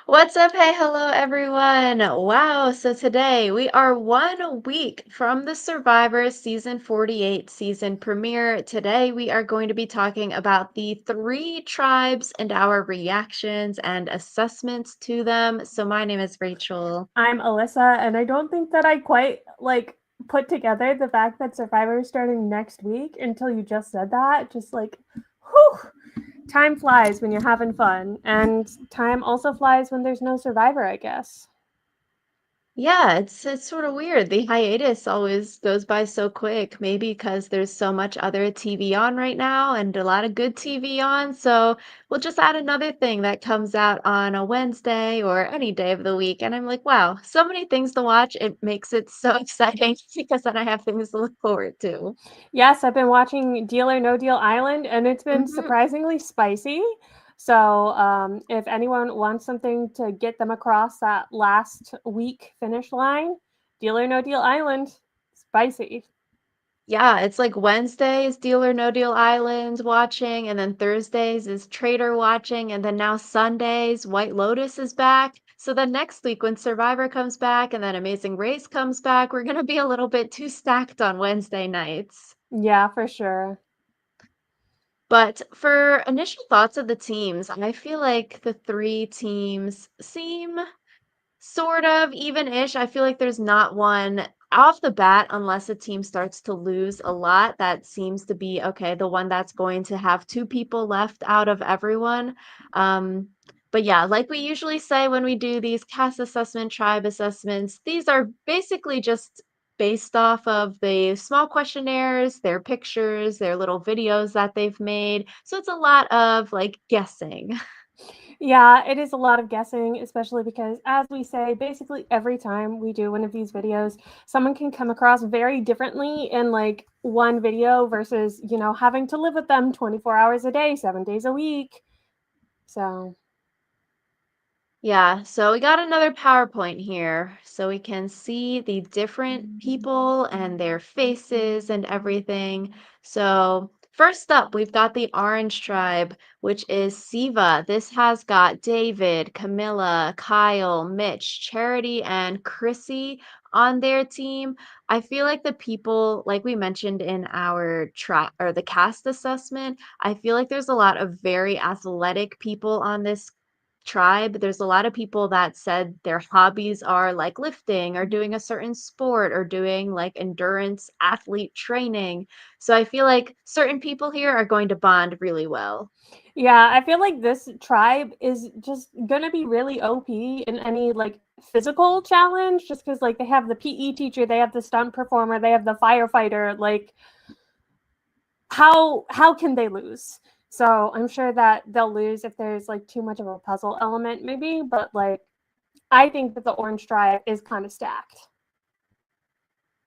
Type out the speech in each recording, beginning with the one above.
What's up? Hey, hello everyone. Wow, so today we are 1 week from the Survivor season 48 season premiere. Today we are going to be talking about the three tribes and our reactions and assessments to them. So my name is Rachel. I'm Alyssa, and I don't think that I quite put together the fact that Survivor is starting next week until you just said that. Just like, whew, time flies when you're having fun, and time also flies when there's no Survivor, I guess. Yeah, it's sort of weird. The hiatus always goes by so quick, maybe because there's so much other TV on right now and a lot of good TV on. So we'll just add another thing that comes out on a Wednesday or any day of the week. And I'm like, wow, so many things to watch. It makes it so exciting because then I have things to look forward to. Yes, I've been watching Deal or No Deal Island, and it's been Mhm. surprisingly spicy. So, if anyone wants something to get them across that last week finish line, Deal or No Deal Island, spicy. Yeah, it's like Wednesdays, Deal or No Deal Island watching, and then Thursdays is Trader watching, and then now Sundays, White Lotus is back. So then next week when Survivor comes back and then Amazing Race comes back, we're gonna be a little bit too stacked on Wednesday nights. Yeah, for sure. But for initial thoughts of the teams, I feel like the three teams seem sort of even-ish. I feel like there's not one off the bat, unless a team starts to lose a lot, that seems to be, okay, the one that's going to have two people left out of everyone. Um, but yeah, like we usually say when we do these cast assessment, tribe assessments, these are basically just based off of the small questionnaires, their pictures, their little videos that they've made. So it's a lot of like guessing. Yeah, it is a lot of guessing, especially because, as we say, basically every time we do one of these videos, someone can come across very differently in like one video versus, having to live with them 24 hours a day, 7 days a week. So, Yeah, so we got another PowerPoint here so we can see the different people and their faces and everything. So first up, we've got the Orange Tribe, which is Siva. This has got David, Camilla, Kyle, Mitch, Charity, and Chrissy on their team. I feel like the people, like we mentioned in our track or the cast assessment, I feel like there's a lot of very athletic people on this tribe. There's a lot of people that said their hobbies are like lifting or doing a certain sport or doing like endurance athlete training. So I feel like certain people here are going to bond really well. yeah, I feel like this tribe is just gonna be really OP in any like physical challenge just because like they have the PE teacher, they have the stunt performer, they have the firefighter. Like, how can they lose? So I'm sure that they'll lose if there's like too much of a puzzle element, maybe. But like, I think that the orange tribe is kind of stacked.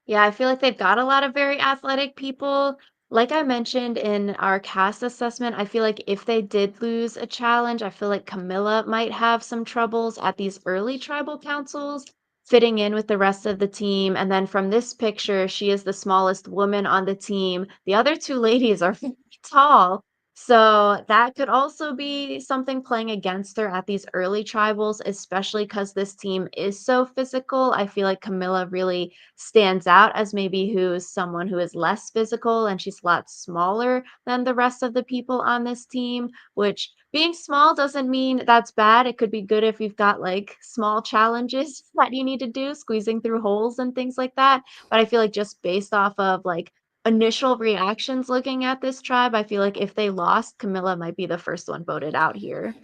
Yeah, I feel like they've got a lot of very athletic people. Like I mentioned in our cast assessment, I feel like if they did lose a challenge, I feel like Camilla might have some troubles at these early tribal councils, fitting in with the rest of the team. And then from this picture, she is the smallest woman on the team. The other two ladies are very tall. So that could also be something playing against her at these early tribals, especially because this team is so physical. I feel like Camilla really stands out as maybe who's someone who is less physical and she's a lot smaller than the rest of the people on this team, which being small doesn't mean that's bad. It could be good if you've got like small challenges that you need to do, squeezing through holes and things like that. But I feel like just based off of like initial reactions looking at this tribe, I feel like if they lost, Camilla might be the first one voted out here.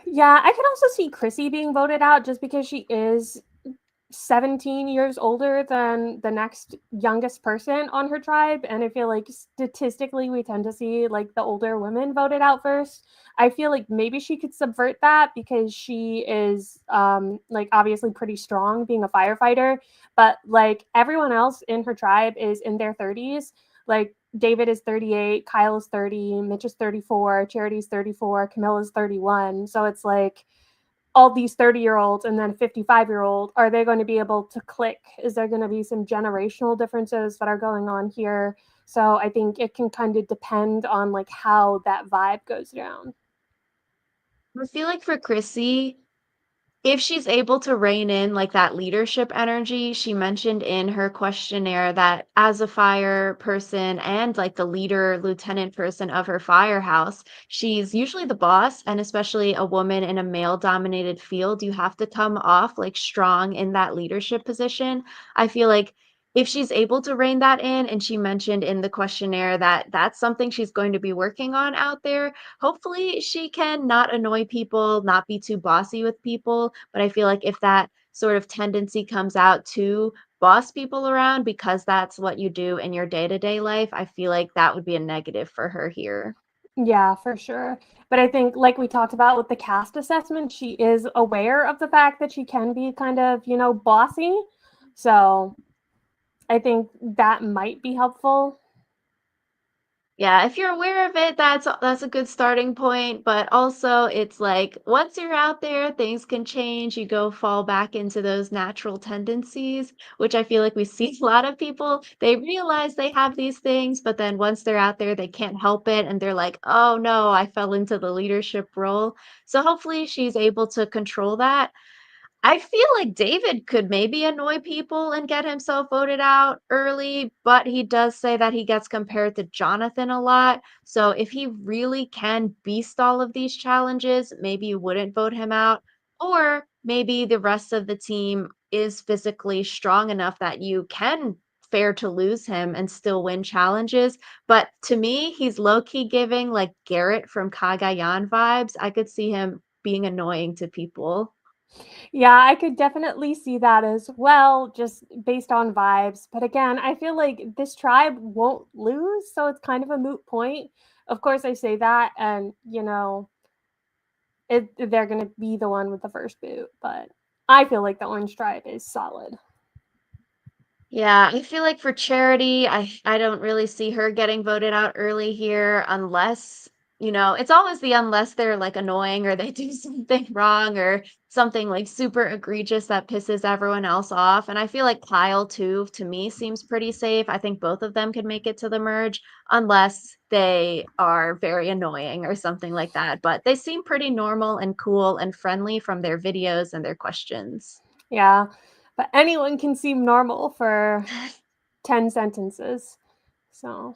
Yeah, I could also see Chrissy being voted out just because she is 17 years older than the next youngest person on her tribe. And I feel like statistically, we tend to see like the older women voted out first. I feel like maybe she could subvert that because she is like obviously pretty strong being a firefighter. But like everyone else in her tribe is in their 30s. Like David is 38, Kyle is 30, Mitch is 34, Charity's 34, Camilla's 31. So it's like all these 30-year-olds and then 55-year-old, are they going to be able to click? Is there going to be some generational differences that are going on here? So I think it can kind of depend on like how that vibe goes down. I feel like for Chrissy, If she's able to rein in, like, that leadership energy, she mentioned in her questionnaire that as a fire person and, like, the leader, lieutenant person of her firehouse, she's usually the boss, and especially a woman in a male-dominated field, you have to come off, like, strong in that leadership position. I feel like if she's able to rein that in, and she mentioned in the questionnaire that that's something she's going to be working on out there, hopefully she can not annoy people, not be too bossy with people, but I feel like if that sort of tendency comes out to boss people around because that's what you do in your day-to-day life, I feel like that would be a negative for her here. Yeah, for sure. But I think, like we talked about with the cast assessment, she is aware of the fact that she can be kind of, bossy. So I think that might be helpful. Yeah, if you're aware of it, that's a good starting point, but also it's like once you're out there, things can change. You go fall back into those natural tendencies, which I feel like we see a lot of people. They realize they have these things, but then once they're out there, they can't help it and they're like, "Oh no, I fell into the leadership role." So hopefully she's able to control that. I feel like David could maybe annoy people and get himself voted out early, but he does say that he gets compared to Jonathan a lot. So if he really can beast all of these challenges, maybe you wouldn't vote him out. Or maybe the rest of the team is physically strong enough that you can fair to lose him and still win challenges. But to me, he's low key giving like Garrett from Kagayan vibes. I could see him being annoying to people. Yeah, I could definitely see that as well, just based on vibes. But again, I feel like this tribe won't lose, so it's kind of a moot point. Of course, I say that, and they're going to be the one with the first boot, but I feel like the orange tribe is solid. Yeah, I feel like for Charity, I don't really see her getting voted out early here unless, it's always the unless they're like annoying or they do something wrong or something like super egregious that pisses everyone else off. And I feel like Kyle too, to me, seems pretty safe. I think both of them could make it to the merge unless they are very annoying or something like that. But they seem pretty normal and cool and friendly from their videos and their questions. Yeah, but anyone can seem normal for 10 sentences. So,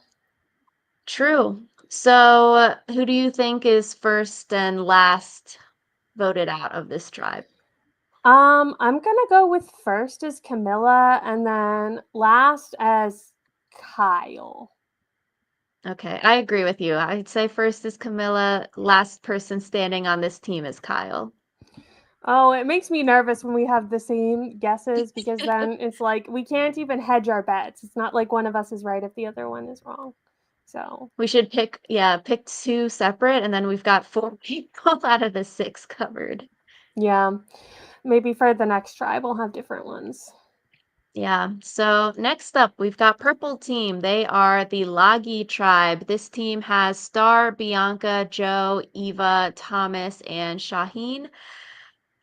True. So, who do you think is first and last voted out of this tribe? I'm gonna go with first as Camilla and then last as Kyle. Okay, I agree with you. I'd say first is Camilla, last person standing on this team is Kyle. Oh, it makes me nervous when we have the same guesses because then it's like we can't even hedge our bets. It's not like one of us is right if the other one is wrong. So, We should pick two separate, and then we've got four people out of the six covered. yeah, maybe for the next tribe we'll have different ones. Yeah. So next up, we've got Purple Team. They are the Lagi tribe. This team has Star, Bianca, Joe, Eva, Thomas, and Shaheen.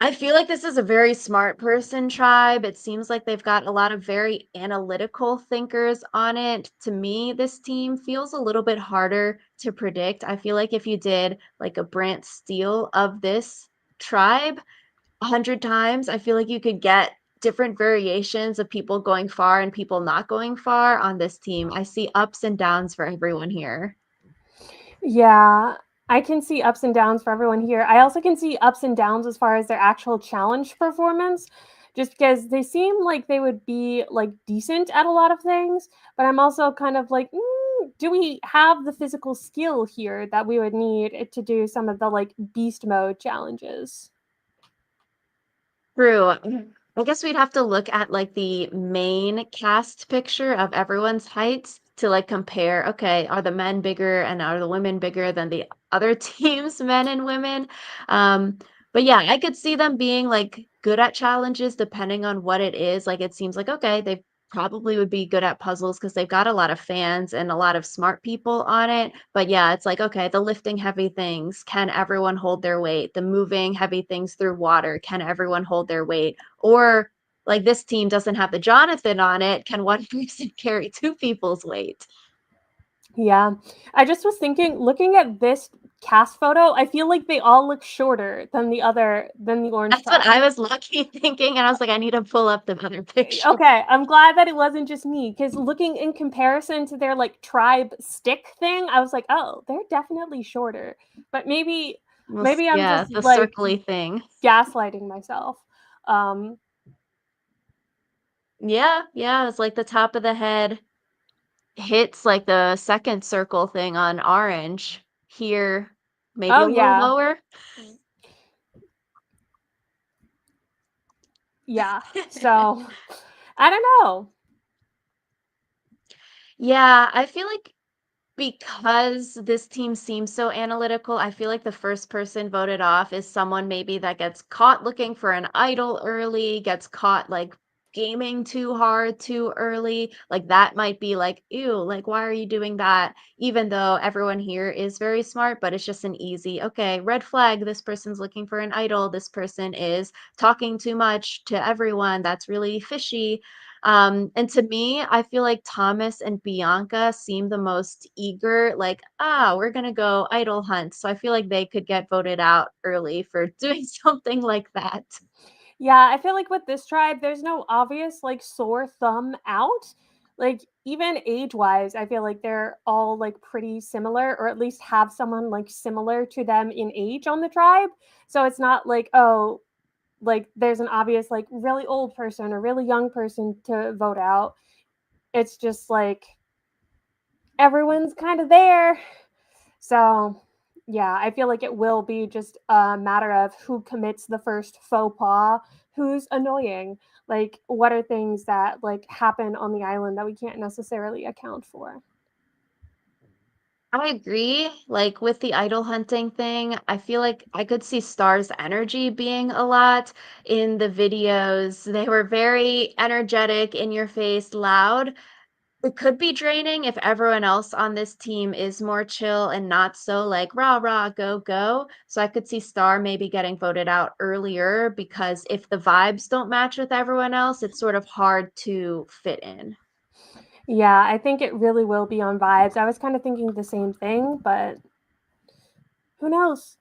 I feel like this is a very smart person tribe. It seems like they've got a lot of very analytical thinkers on it. To me, this team feels a little bit harder to predict. I feel like if you did like a Brant Steele of this tribe 100 times, I feel like you could get different variations of people going far and people not going far on this team. I see ups and downs for everyone here. Yeah, I can see ups and downs for everyone here. I also can see ups and downs as far as their actual challenge performance, just because they seem like they would be like decent at a lot of things. But I'm also kind of like, do we have the physical skill here that we would need to do some of the like beast mode challenges? True. I guess we'd have to look at like the main cast picture of everyone's heights to like compare, okay, are the men bigger and are the women bigger than the other teams, men and women? Um, but yeah, I could see them being like good at challenges depending on what it is. Like it seems like, okay, they probably would be good at puzzles because they've got a lot of fans and a lot of smart people on it. But yeah, it's like, okay, the lifting heavy things, can everyone hold their weight? The moving heavy things through water, can everyone hold their weight? Or like this team doesn't have the Jonathan on it, can one person carry two people's weight? Yeah. I just was thinking, looking at this cast photo, I feel like they all look shorter than the orange That's what I tribe. was lucky thinking, and I was like, "I need to pull up the other picture." Okay, I'm glad that it wasn't just me, because looking in comparison to their, like, tribe stick thing, I was like, "Oh, they're definitely shorter." But Well, maybe I'm yeah, just, the like, circly thing. gaslighting myself. Um, Yeah, yeah, it's like the top of the head hits, like, the second circle thing on orange. Here, maybe oh, a little yeah, lower. yeah. So, I don't know. Yeah, I feel like because this team seems so analytical, I feel like the first person voted off is someone maybe that gets caught looking for an idol early, gets caught like gaming too hard too early. Like that might be like, ew, like why are you doing that? Even though everyone here is very smart, but it's just an easy, okay, red flag. This person's looking for an idol. This person is talking too much to everyone. That's really fishy. And to me, I feel like Thomas and Bianca seem the most eager, like, ah, we're gonna go idol hunt. So I feel like they could get voted out early for doing something like that. Yeah, I feel like with this tribe, there's no obvious, like, sore thumb out. Like, even age-wise, I feel like they're all, like, pretty similar, or at least have someone, like, similar to them in age on the tribe. So it's not like, oh, like, there's an obvious, like, really old person or really young person to vote out. It's just like everyone's kind of there. So, yeah, I feel like it will be just a matter of who commits the first faux pas, who's annoying. Like, what are things that like happen on the island that we can't necessarily account for? I agree. Like with the idol hunting thing, I feel like I could see Star's energy being a lot in the videos. They were very energetic, in your face, loud. It could be draining if everyone else on this team is more chill and not so like rah rah go go. So I could see Star maybe getting voted out earlier because if the vibes don't match with everyone else, it's sort of hard to fit in. Yeah, I think it really will be on vibes. I was kind of thinking the same thing, but who knows?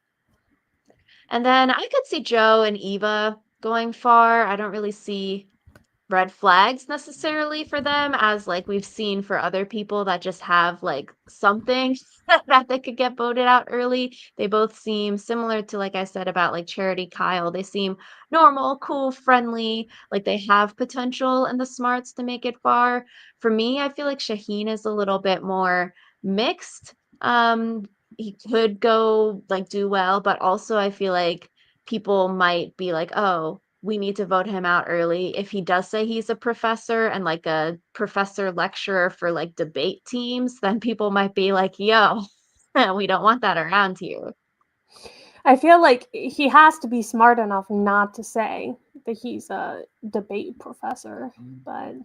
And then I could see Joe and Eva going far. I don't really see red flags necessarily for them as like we've seen for other people that just have like something that they could get voted out early. They both seem similar to like I said about like Charity Kyle. They seem normal, cool, friendly, like they have potential and the smarts to make it far. For me, I feel like Shaheen is a little bit more mixed. He could go like do well, but also I feel like people might be like, "Oh, we need to vote him out early." If he does say he's a professor and like a professor lecturer for like debate teams, then people might be like, yo, we don't want that around here. I feel like he has to be smart enough not to say that he's a debate professor, but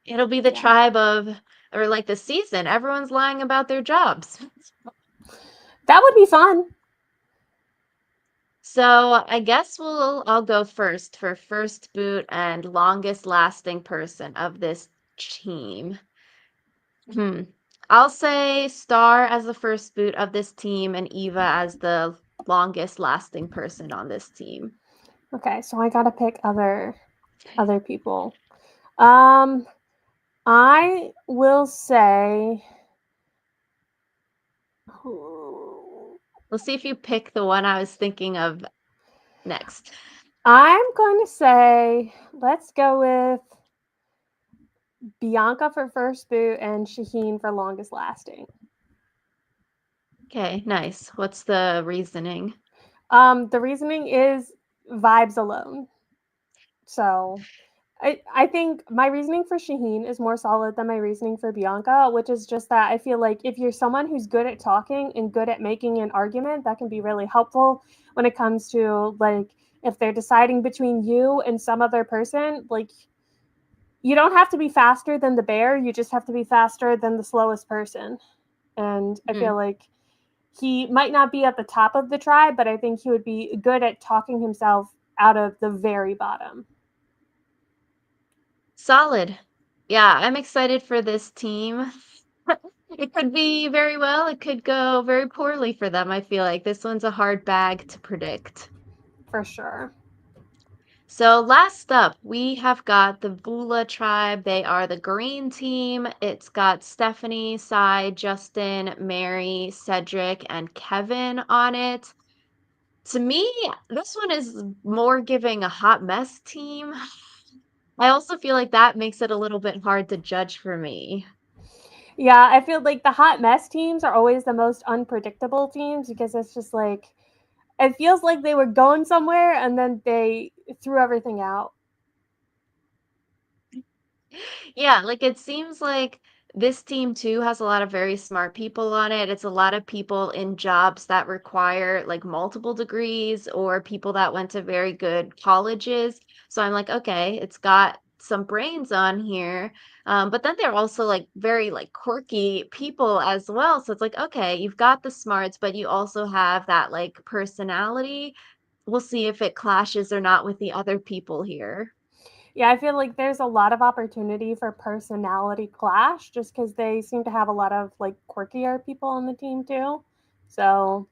It'll be the yeah. tribe of, or like the season, everyone's lying about their jobs. That would be fun. So I guess I'll go first for first boot and longest lasting person of this team. Hmm. I'll say Star as the first boot of this team and Eva as the longest lasting person on this team. Okay, so I gotta pick other people. Um, I will say, We'll see if you pick the one I was thinking of next. I'm going to say, let's go with Bianca for first boot and Shaheen for longest lasting. Okay, nice. What's the reasoning? The reasoning is vibes alone. So I think my reasoning for Shaheen is more solid than my reasoning for Bianca, which is just that I feel like if you're someone who's good at talking and good at making an argument, that can be really helpful when it comes to like if they're deciding between you and some other person, like you don't have to be faster than the bear, you just have to be faster than the slowest person. And I feel Hmm. like he might not be at the top of the tribe, but I think he would be good at talking himself out of the very bottom. Solid. Yeah, I'm excited for this team. It could be very well, it could go very poorly for them, I feel like. This one's a hard bag to predict. For sure. So last up, we have got the Bula tribe. They are the green team. It's got Stephanie, Sai, Justin, Mary, Cedric, and Kevin on it. To me, this one is more giving a hot mess team. I also feel like that makes it a little bit hard to judge for me. Yeah, I feel like the hot mess teams are always the most unpredictable teams because it's just like it feels like they were going somewhere and then they threw everything out. Yeah, like it seems like this team too has a lot of very smart people on it. It's a lot of people in jobs that require like multiple degrees or people that went to very good colleges. So I'm like, okay, it's got some brains on here. But then they're also like very like quirky people as well. So it's like, okay, you've got the smarts, but you also have that like personality. We'll see if it clashes or not with the other people here. Yeah, I feel like there's a lot of opportunity for personality clash just because they seem to have a lot of like quirkier people on the team too. So,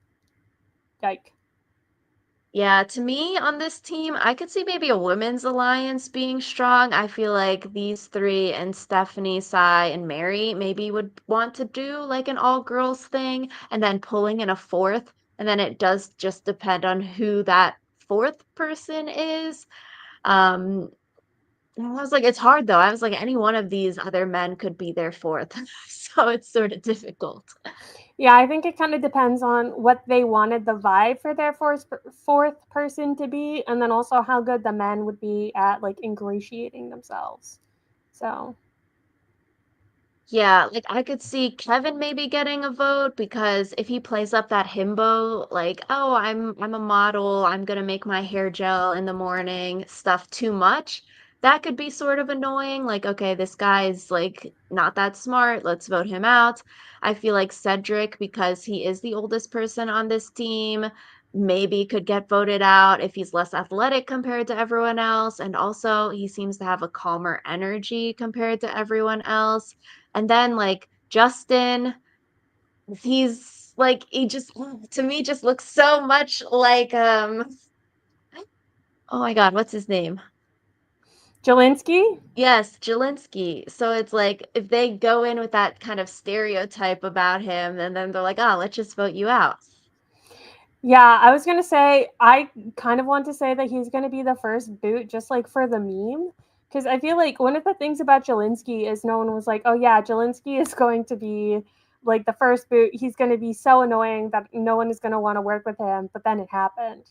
like, Yeah, to me on this team, I could see maybe a women's alliance being strong. I feel like these three and Stephanie, Sai, and Mary maybe would want to do like an all girls thing and then pulling in a fourth. And then it does just depend on who that fourth person is. Um, and I was like, it's hard though. I was like, any one of these other men could be their fourth. So it's sort of difficult. yeah, I think it kind of depends on what they wanted the vibe for their fourth person to be, and then also how good the men would be at like ingratiating themselves. So, Yeah, like I could see Kevin maybe getting a vote because if he plays up that himbo, like, oh, I'm a model, I'm gonna make my hair gel in the morning, stuff too much, that could be sort of annoying. Like, okay, this guy's like not that smart, let's vote him out. I feel like Cedric, because he is the oldest person on this team, maybe could get voted out if he's less athletic compared to everyone else, and also he seems to have a calmer energy compared to everyone else. And then like Justin, he's like he just to me just looks so much like oh my God, what's his name? Jelinski. Yes, Jelinski. So it's like if they go in with that kind of stereotype about him, and then they're like, oh, let's just vote you out. Yeah, I was gonna say I kind of want to say that he's gonna be the first boot, just like for the meme, because I feel like one of the things about Jelinski is no one was like, "Oh yeah, Jelinski is going to be like the first boot. He's going to be so annoying that no one is going to want to work with him." But then it happened,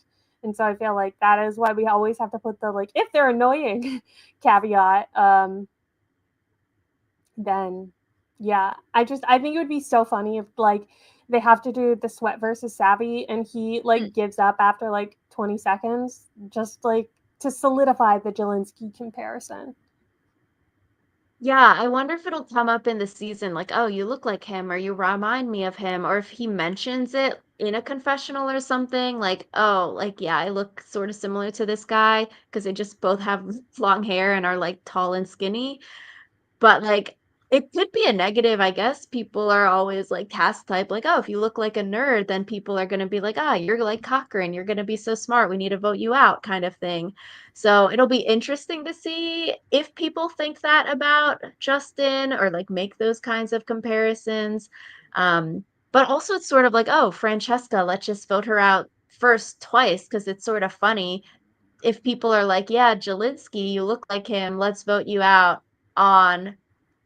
and so I feel like that is why we always have to put the like if they're annoying caveat. Then yeah, I think it would be so funny if like they have to do the sweat versus savvy and he Hmm. like gives up after like 20 seconds just like to solidify the Jelinski comparison. Yeah, I wonder if it'll come up in the season, like, oh, you look like him, or you remind me of him, or if he mentions it in a confessional or something, like, oh, like, yeah, I look sort of similar to this guy, because they just both have long hair and are like tall and skinny. But, like, it could be a negative, I guess. People are always, like, cast type, like, "Oh, if you look like a nerd, then people are gonna be like, ah, you're like Cochran, you're gonna be so smart, we need to vote you out," kind of thing. So, it'll be interesting to see if people think that about Justin or, like, make those kinds of comparisons. But also it's sort of like, "Oh, Francesca, let's just vote her out first twice because it's sort of funny if people are like, "Yeah, Jelinski, you look like him. Let's vote you out on,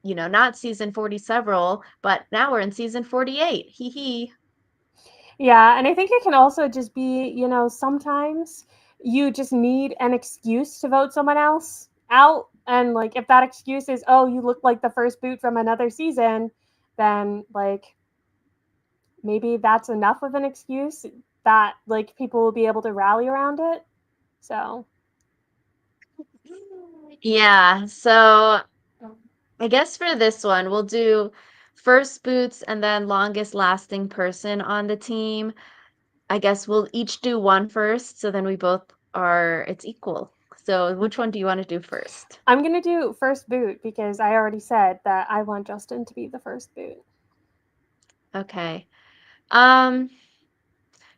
not season 40 several, but now we're in season 48. Hee hee." Yeah, and I think it can also just be, sometimes you just need an excuse to vote someone else out. And like if that excuse is, oh, you look like the first boot from another season, then like maybe that's enough of an excuse that like people will be able to rally around it. So Yeah, so I guess for this one, we'll do first boots and then longest lasting person on the team. I guess we'll each do one first, so then we both it's equal. So which one do you want to do first? I'm gonna do first boot because I already said that I want Justin to be the first boot. Okay.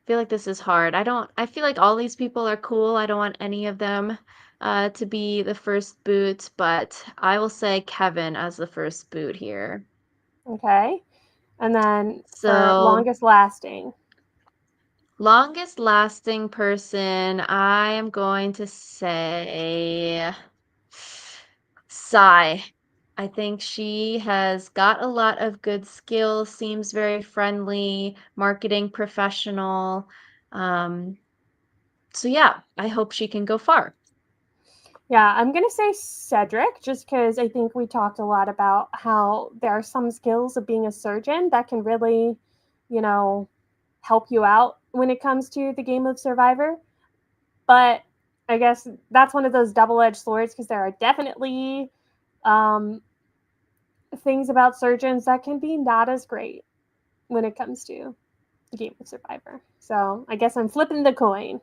Feel like this is hard. I feel like all these people are cool. I don't want any of them to be the first boot, but I will say Kevin as the first boot here. Okay. And then for So, longest lasting. longest lasting person, I am going to say Sai. I think she has got a lot of good skills, seems very friendly, marketing professional. Um, so yeah, I hope she can go far. Yeah, I'm going to say Cedric just because I think we talked a lot about how there are some skills of being a surgeon that can really, you know, help you out when it comes to the game of Survivor. But I guess that's one of those double edged swords because there are definitely um, things about surgeons that can be not as great when it comes to the game of Survivor. So I guess I'm flipping the coin.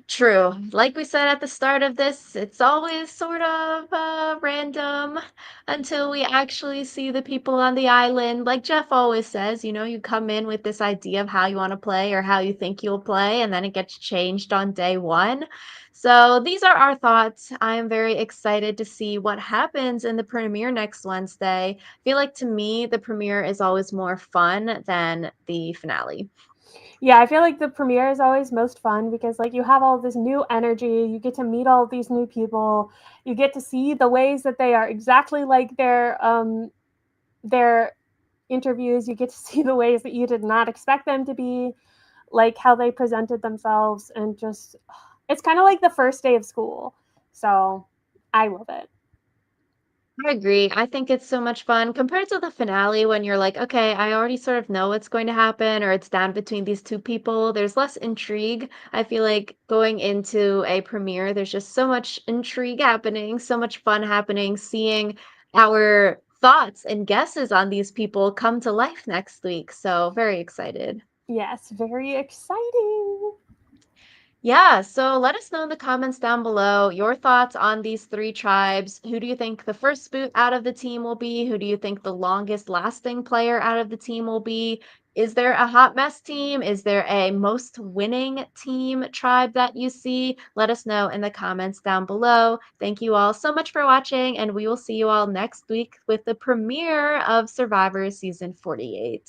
True. Like we said at the start of this, it's always sort of random until we actually see the people on the island. Like Jeff always says, you come in with this idea of how you want to play or how you think you'll play, and then it gets changed on day one. So these are our thoughts. I am very excited to see what happens in the premiere next Wednesday. I feel like to me, the premiere is always more fun than the finale. Yeah, I feel like the premiere is always most fun because like you have all this new energy, you get to meet all these new people, you get to see the ways that they are exactly like their interviews, you get to see the ways that you did not expect them to be, like how they presented themselves and just it's kind of like the first day of school. So, I love it. I agree. I think it's so much fun compared to the finale when you're like, okay, I already sort of know what's going to happen, or it's down between these two people. There's less intrigue. I feel like going into a premiere, there's just so much intrigue happening, so much fun happening, seeing our thoughts and guesses on these people come to life next week. So, very excited. Yes, very exciting. Yeah, so let us know in the comments down below your thoughts on these three tribes. Who do you think the first boot out of the team will be? Who do you think the longest lasting player out of the team will be? Is there a hot mess team? Is there a most winning team tribe that you see? Let us know in the comments down below. Thank you all so much for watching, and we will see you all next week with the premiere of Survivor Season 48.